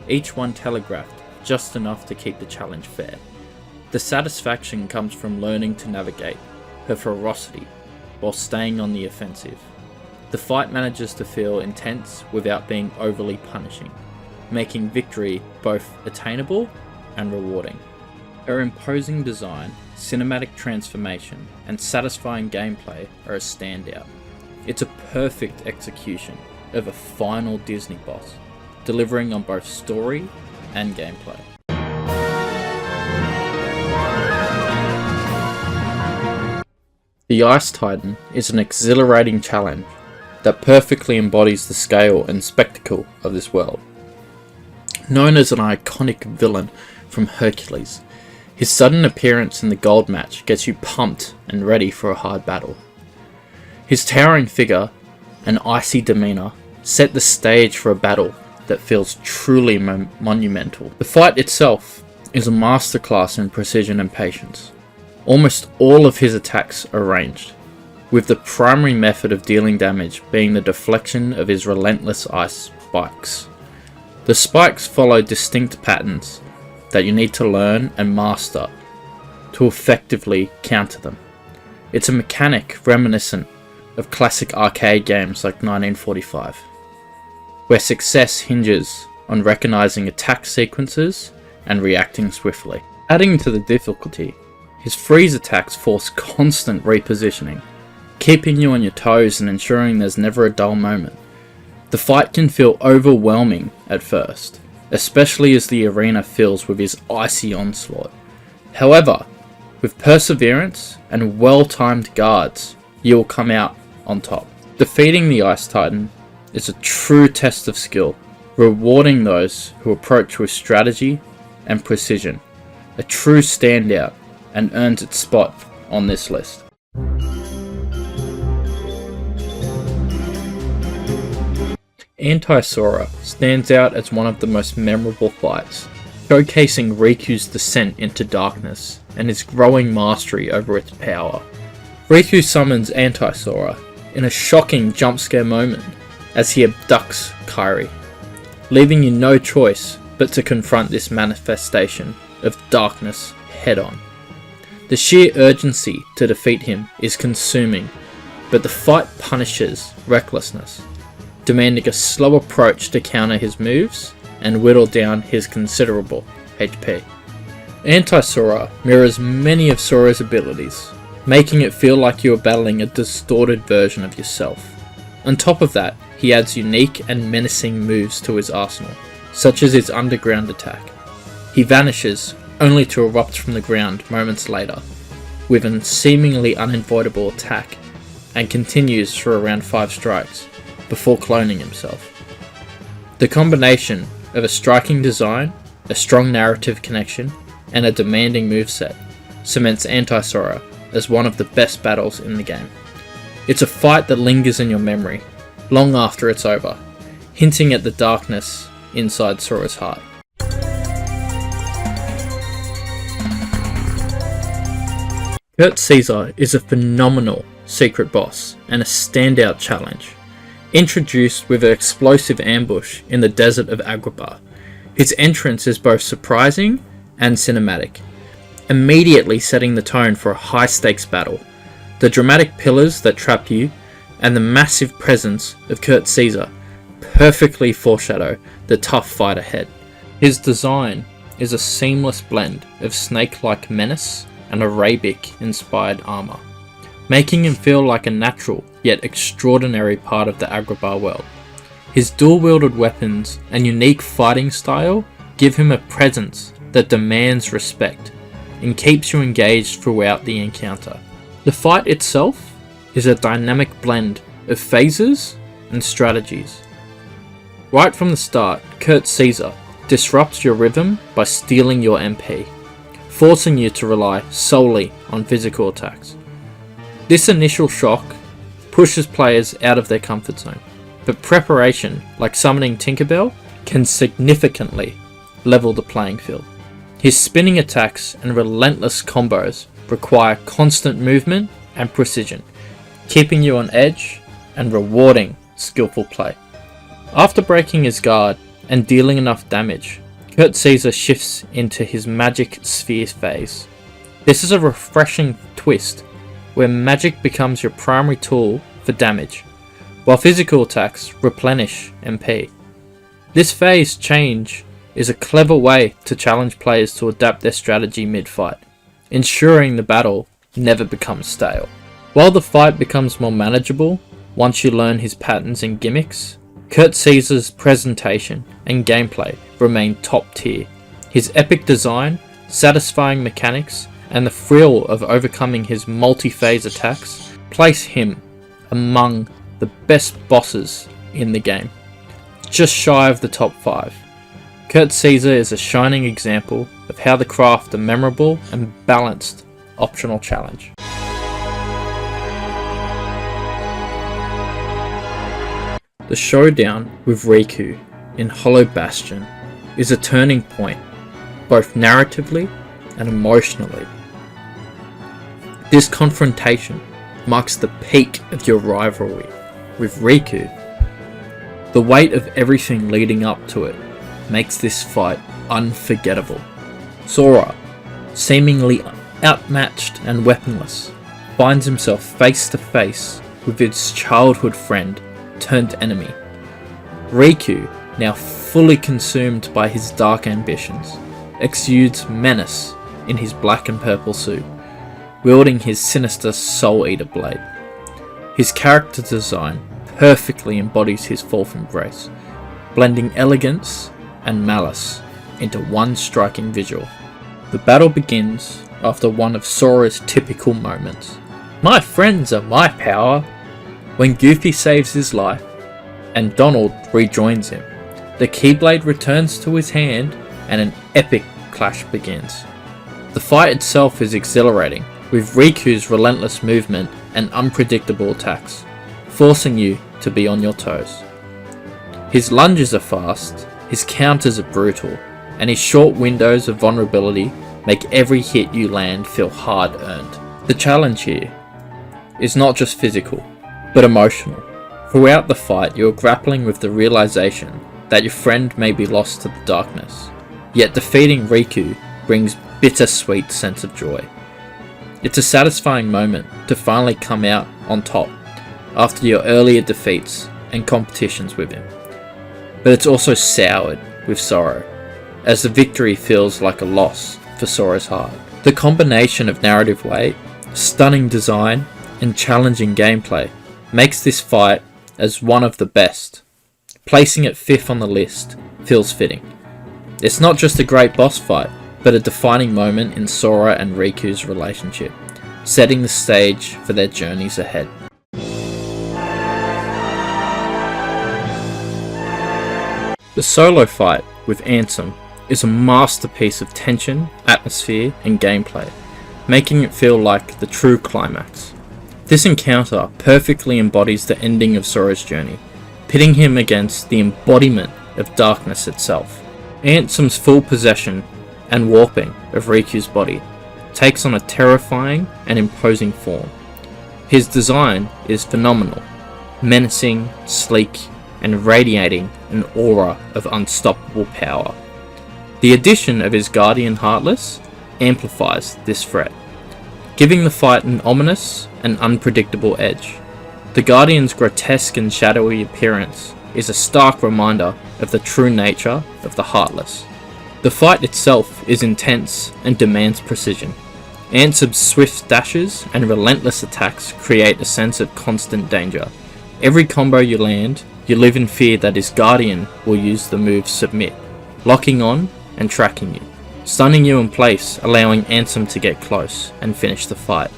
each one telegraphed just enough to keep the challenge fair. The satisfaction comes from learning to navigate her ferocity while staying on the offensive. The fight manages to feel intense without being overly punishing, making victory both attainable and rewarding. Her imposing design, cinematic transformation, and satisfying gameplay are a standout. It's a perfect execution of a final Disney boss, delivering on both story and gameplay. The Ice Titan is an exhilarating challenge that perfectly embodies the scale and spectacle of this world. Known as an iconic villain from Hercules, his sudden appearance in the gold match gets you pumped and ready for a hard battle. His towering figure and icy demeanour set the stage for a battle that feels truly monumental. The fight itself is a masterclass in precision and patience. Almost all of his attacks are ranged, with the primary method of dealing damage being the deflection of his relentless ice spikes. The spikes follow distinct patterns that you need to learn and master to effectively counter them. It's a mechanic reminiscent of classic arcade games like 1945, where success hinges on recognizing attack sequences and reacting swiftly. Adding to the difficulty, his freeze attacks force constant repositioning, keeping you on your toes and ensuring there's never a dull moment. The fight can feel overwhelming at first, especially as the arena fills with his icy onslaught. However, with perseverance and well-timed guards, you will come out on top. Defeating the Ice Titan is a true test of skill, rewarding those who approach with strategy and precision. A true standout and earns its spot on this list. Anti-Sora stands out as one of the most memorable fights, showcasing Riku's descent into darkness and his growing mastery over its power. Riku summons Anti-Sora in a shocking jump scare moment as he abducts Kairi, leaving you no choice but to confront this manifestation of darkness head on. The sheer urgency to defeat him is consuming, but the fight punishes recklessness, demanding a slow approach to counter his moves and whittle down his considerable HP. Anti-Sora mirrors many of Sora's abilities, making it feel like you are battling a distorted version of yourself. On top of that, he adds unique and menacing moves to his arsenal, such as his underground attack. He vanishes, only to erupt from the ground moments later, with a seemingly unavoidable attack, and continues for around 5 strikes, before cloning himself. The combination of a striking design, a strong narrative connection, and a demanding moveset cements Anti-Sora as one of the best battles in the game. It's a fight that lingers in your memory, long after it's over, hinting at the darkness inside Sora's heart. Kurt Caesar is a phenomenal secret boss and a standout challenge. Introduced with an explosive ambush in the desert of Agrabah, his entrance is both surprising and cinematic, immediately setting the tone for a high-stakes battle. The dramatic pillars that trap you and the massive presence of Kurt Caesar perfectly foreshadow the tough fight ahead. His design is a seamless blend of snake-like menace and Arabic-inspired armor, making him feel like a natural yet extraordinary part of the Agrabah world. His dual-wielded weapons and unique fighting style give him a presence that demands respect and keeps you engaged throughout the encounter. The fight itself is a dynamic blend of phases and strategies. Right from the start, Kurt Caesar disrupts your rhythm by stealing your MP, forcing you to rely solely on physical attacks. This initial shock pushes players out of their comfort zone, but preparation, like summoning Tinkerbell, can significantly level the playing field. His spinning attacks and relentless combos require constant movement and precision, keeping you on edge and rewarding skillful play. After breaking his guard and dealing enough damage, Kurt Caesar shifts into his magic sphere phase. This is a refreshing twist where magic becomes your primary tool for damage, while physical attacks replenish MP. This phase change is a clever way to challenge players to adapt their strategy mid-fight, ensuring the battle never becomes stale. While the fight becomes more manageable once you learn his patterns and gimmicks, Kurt Caesar's presentation and gameplay remain top tier. His epic design, satisfying mechanics, and the thrill of overcoming his multi-phase attacks place him among the best bosses in the game, just shy of the top 5. Kurt Caesar is a shining example of how to craft a memorable and balanced optional challenge. The showdown with Riku in Hollow Bastion is a turning point, both narratively and emotionally. This confrontation marks the peak of your rivalry with Riku. The weight of everything leading up to it makes this fight unforgettable. Sora, seemingly outmatched and weaponless, finds himself face to face with his childhood friend turned enemy. Riku, now fully consumed by his dark ambitions, exudes menace in his black and purple suit, wielding his sinister Soul Eater blade. His character design perfectly embodies his fall from grace, blending elegance and malice into one striking visual. The battle begins after one of Sora's typical moments. "My friends are my power," when Goofy saves his life and Donald rejoins him. The Keyblade returns to his hand and an epic clash begins. The fight itself is exhilarating, with Riku's relentless movement and unpredictable attacks, forcing you to be on your toes. His lunges are fast, his counters are brutal, and his short windows of vulnerability make every hit you land feel hard earned. The challenge here is not just physical, but emotional. Throughout the fight, you are grappling with the realization that your friend may be lost to the darkness, yet defeating Riku brings bittersweet sense of joy. It's a satisfying moment to finally come out on top after your earlier defeats and competitions with him, but it's also soured with sorrow, as the victory feels like a loss for Sora's heart. The combination of narrative weight, stunning design, and challenging gameplay makes this fight as one of the best. Placing it 5th on the list feels fitting. It's not just a great boss fight, but a defining moment in Sora and Riku's relationship, setting the stage for their journeys ahead. The solo fight with Ansem is a masterpiece of tension, atmosphere, and gameplay, making it feel like the true climax. This encounter perfectly embodies the ending of Sora's journey, pitting him against the embodiment of darkness itself. Ansem's full possession and warping of Riku's body takes on a terrifying and imposing form. His design is phenomenal, menacing, sleek, and radiating an aura of unstoppable power. The addition of his guardian Heartless amplifies this threat, giving the fight an ominous and unpredictable edge. The Guardian's grotesque and shadowy appearance is a stark reminder of the true nature of the Heartless. The fight itself is intense and demands precision. Ansem's swift dashes and relentless attacks create a sense of constant danger. Every combo you land, you live in fear that his Guardian will use the move Submit, locking on and tracking you, stunning you in place, allowing Ansem to get close and finish the fight.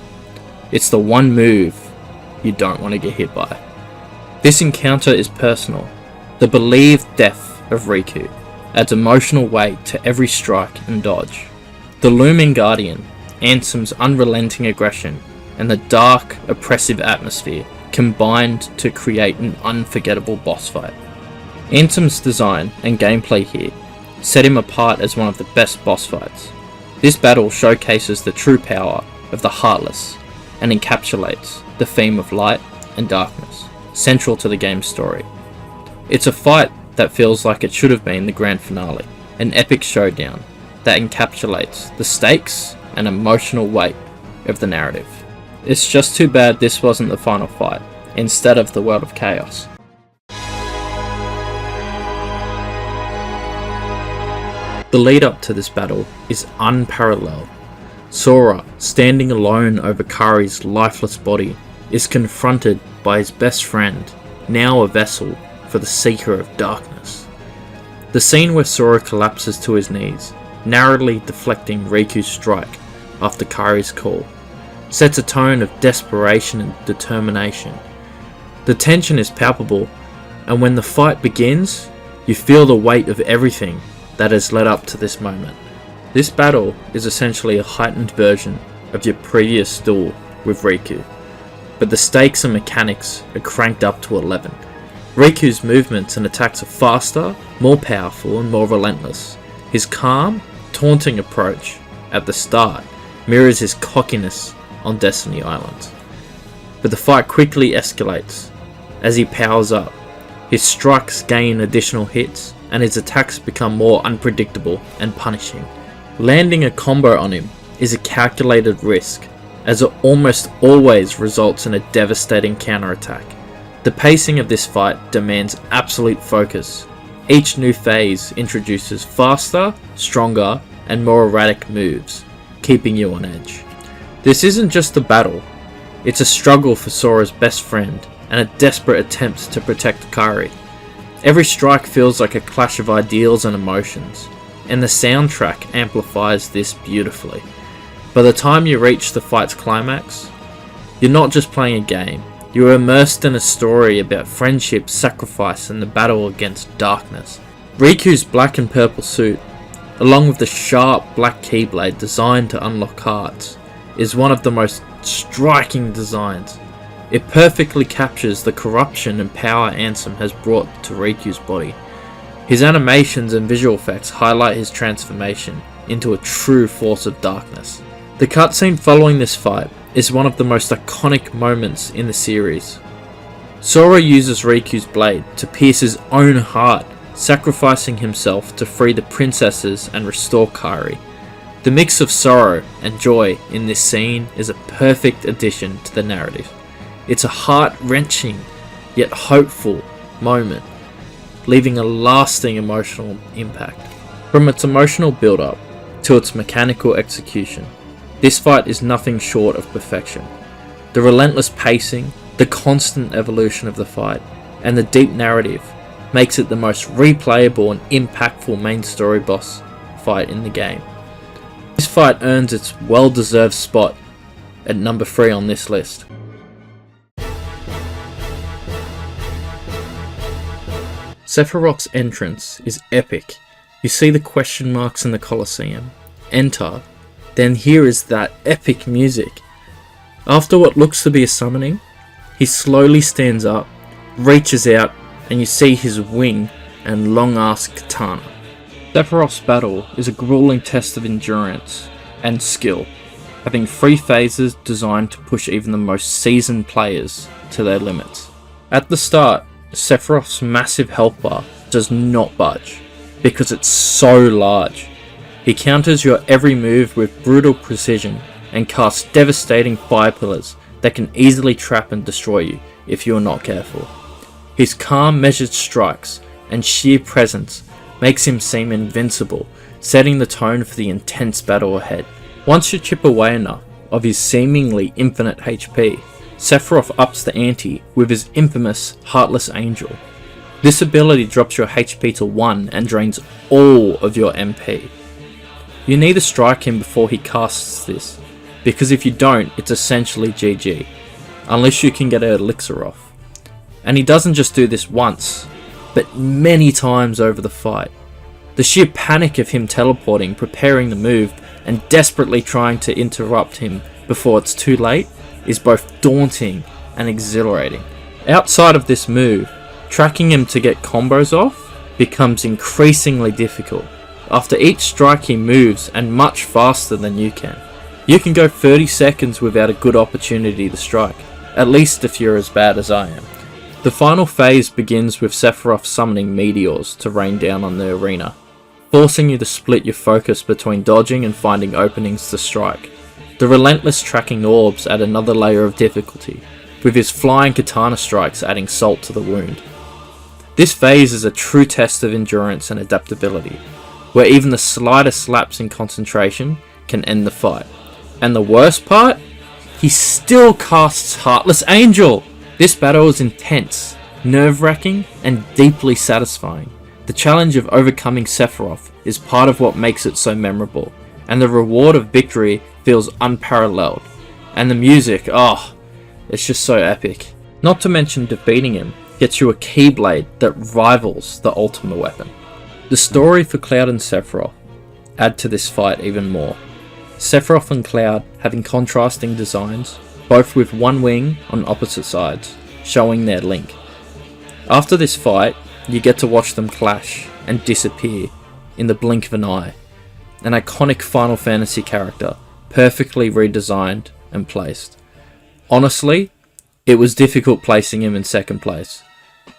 It's the one move you don't want to get hit by. This encounter is personal. The believed death of Riku adds emotional weight to every strike and dodge. The looming Guardian, Ansem's unrelenting aggression, and the dark, oppressive atmosphere combined to create an unforgettable boss fight. Ansem's design and gameplay here set him apart as one of the best boss fights. This battle showcases the true power of the Heartless and encapsulates the theme of light and darkness, central to the game's story. It's a fight that feels like it should have been the grand finale, an epic showdown that encapsulates the stakes and emotional weight of the narrative. It's just too bad this wasn't the final fight, instead of the World of Chaos. The lead up to this battle is unparalleled. Sora, standing alone over Kari's lifeless body, is confronted by his best friend, now a vessel for the Seeker of Darkness. The scene where Sora collapses to his knees, narrowly deflecting Riku's strike after Kari's call, sets a tone of desperation and determination. The tension is palpable, and when the fight begins, you feel the weight of everything that has led up to this moment. This battle is essentially a heightened version of your previous duel with Riku, but the stakes and mechanics are cranked up to 11. Riku's movements and attacks are faster, more powerful, and more relentless. His calm, taunting approach at the start mirrors his cockiness on Destiny Island. But the fight quickly escalates as he powers up. His strikes gain additional hits, and his attacks become more unpredictable and punishing. Landing a combo on him is a calculated risk, as it almost always results in a devastating counterattack. The pacing of this fight demands absolute focus. Each new phase introduces faster, stronger, and more erratic moves, keeping you on edge. This isn't just a battle, it's a struggle for Sora's best friend and a desperate attempt to protect Kari. Every strike feels like a clash of ideals and emotions, and the soundtrack amplifies this beautifully. By the time you reach the fight's climax, you're not just playing a game, you're immersed in a story about friendship, sacrifice, and the battle against darkness. Riku's black and purple suit, along with the sharp black keyblade designed to unlock hearts, is one of the most striking designs. It perfectly captures the corruption and power Ansem has brought to Riku's body. His animations and visual effects highlight his transformation into a true force of darkness. The cutscene following this fight is one of the most iconic moments in the series. Sora uses Riku's blade to pierce his own heart, sacrificing himself to free the princesses and restore Kari. The mix of sorrow and joy in this scene is a perfect addition to the narrative. It's a heart-wrenching yet hopeful moment, leaving a lasting emotional impact. From its emotional build-up to its mechanical execution, this fight is nothing short of perfection. The relentless pacing, the constant evolution of the fight, and the deep narrative makes it the most replayable and impactful main story boss fight in the game. This fight earns its well-deserved spot at number 3 on this list. Sephiroth's entrance is epic. You see the question marks in the Colosseum. Enter. Then here is that epic music. After what looks to be a summoning, he slowly stands up, reaches out, and you see his wing and long-ass katana. Sephiroth's battle is a grueling test of endurance and skill. having 3 phases designed to push even the most seasoned players to their limits. At the start, Sephiroth's massive health bar does not budge, because it's so large. He counters your every move with brutal precision and casts devastating fire pillars that can easily trap and destroy you if you are not careful. His calm, measured strikes and sheer presence makes him seem invincible, setting the tone for the intense battle ahead. Once you chip away enough of his seemingly infinite HP, Sephiroth ups the ante with his infamous Heartless Angel. This ability drops your HP to 1 and drains all of your MP. You need to strike him before he casts this, because if you don't, it's essentially GG, unless you can get an elixir off. And he doesn't just do this once, but many times over the fight. The sheer panic of him teleporting, preparing the move, and desperately trying to interrupt him before it's too late is both daunting and exhilarating. Outside of this move, tracking him to get combos off becomes increasingly difficult. After each strike he moves, and much faster than you can. You can go 30 seconds without a good opportunity to strike, at least if you're as bad as I am. The final phase begins with Sephiroth summoning meteors to rain down on the arena, forcing you to split your focus between dodging and finding openings to strike. The relentless tracking orbs add another layer of difficulty, with his flying katana strikes adding salt to the wound. This phase is a true test of endurance and adaptability, where even the slightest lapse in concentration can end the fight. And the worst part? He still casts Heartless Angel! This battle is intense, nerve-wracking, and deeply satisfying. The challenge of overcoming Sephiroth is part of what makes it so memorable, and the reward of victory feels unparalleled. And the music, it's just so epic. Not to mention defeating him gets you a Keyblade that rivals the ultimate weapon. The story for Cloud and Sephiroth add to this fight even more. Sephiroth and Cloud having contrasting designs, both with one wing on opposite sides, showing their link. After this fight, you get to watch them clash and disappear in the blink of an eye. An iconic Final Fantasy character, perfectly redesigned and placed. Honestly, it was difficult placing him in second place,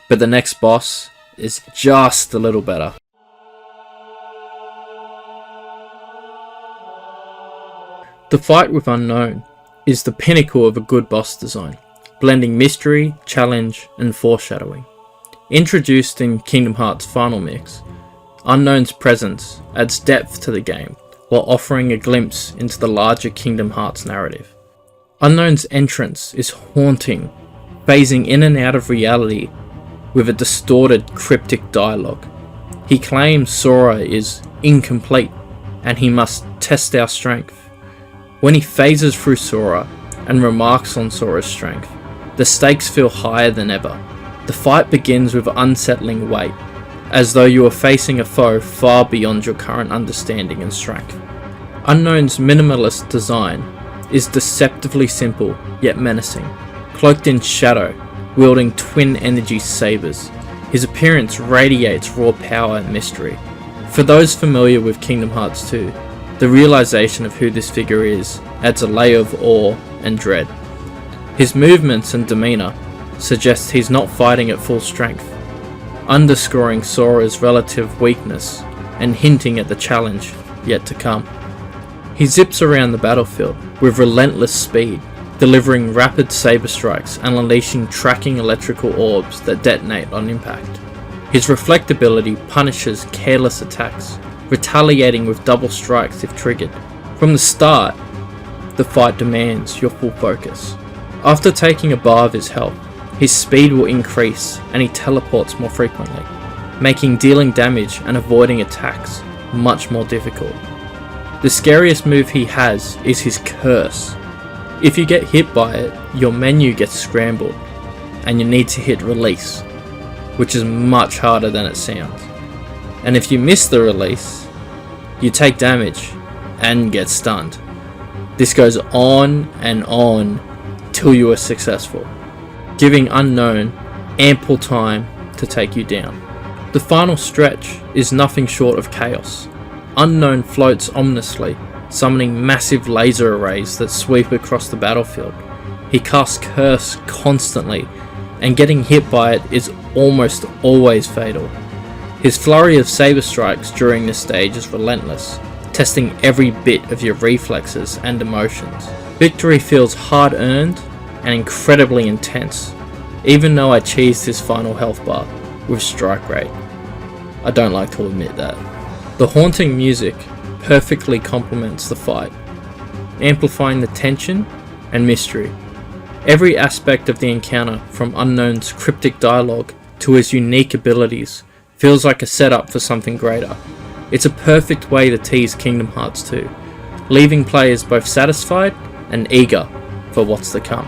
but the next boss is just a little better. The fight with Unknown is the pinnacle of a good boss design, blending mystery, challenge, and foreshadowing. Introduced in Kingdom Hearts Final Mix, Unknown's presence adds depth to the game, while offering a glimpse into the larger Kingdom Hearts narrative. Unknown's entrance is haunting, phasing in and out of reality with a distorted, cryptic dialogue. He claims Sora is incomplete, and he must test our strength. When he phases through Sora and remarks on Sora's strength, the stakes feel higher than ever. The fight begins with unsettling weight, as though you are facing a foe far beyond your current understanding and strength. Unknown's minimalist design is deceptively simple yet menacing. Cloaked in shadow, wielding twin energy sabers, his appearance radiates raw power and mystery. For those familiar with Kingdom Hearts 2, the realization of who this figure is adds a layer of awe and dread. His movements and demeanor suggest he's not fighting at full strength, underscoring Sora's relative weakness and hinting at the challenge yet to come. He zips around the battlefield with relentless speed, delivering rapid saber strikes and unleashing tracking electrical orbs that detonate on impact. His reflectability punishes careless attacks, retaliating with double strikes if triggered. From the start, the fight demands your full focus. After taking a bar of his health, his speed will increase and he teleports more frequently, making dealing damage and avoiding attacks much more difficult. The scariest move he has is his curse. If you get hit by it, your menu gets scrambled and you need to hit release, which is much harder than it sounds. And if you miss the release, you take damage and get stunned. This goes on and on till you are successful, giving Unknown ample time to take you down. The final stretch is nothing short of chaos. Unknown floats ominously, summoning massive laser arrays that sweep across the battlefield. He casts Curse constantly, and getting hit by it is almost always fatal. His flurry of saber strikes during this stage is relentless, testing every bit of your reflexes and emotions. Victory feels hard earned and incredibly intense, even though I cheesed his final health bar with strike rate. I don't like to admit that. The haunting music perfectly complements the fight, amplifying the tension and mystery. Every aspect of the encounter, from Unknown's cryptic dialogue to his unique abilities, feels like a setup for something greater. It's a perfect way to tease Kingdom Hearts 2, leaving players both satisfied and eager for what's to come.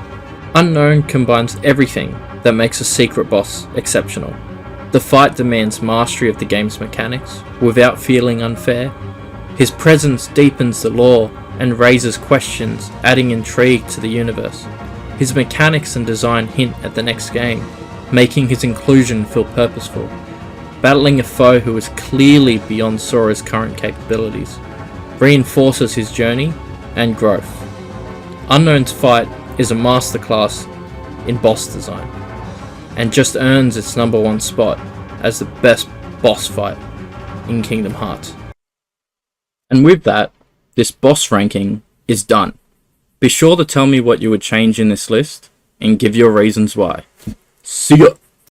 Unknown combines everything that makes a secret boss exceptional. The fight demands mastery of the game's mechanics without feeling unfair. His presence deepens the lore and raises questions, adding intrigue to the universe. His mechanics and design hint at the next game, making his inclusion feel purposeful. Battling a foe who is clearly beyond Sora's current capabilities reinforces his journey and growth. Unknown's fight is a masterclass in boss design, and just earns its #1 spot as the best boss fight in Kingdom Hearts. And with that, this boss ranking is done. Be sure to tell me what you would change in this list, and give your reasons why. See ya!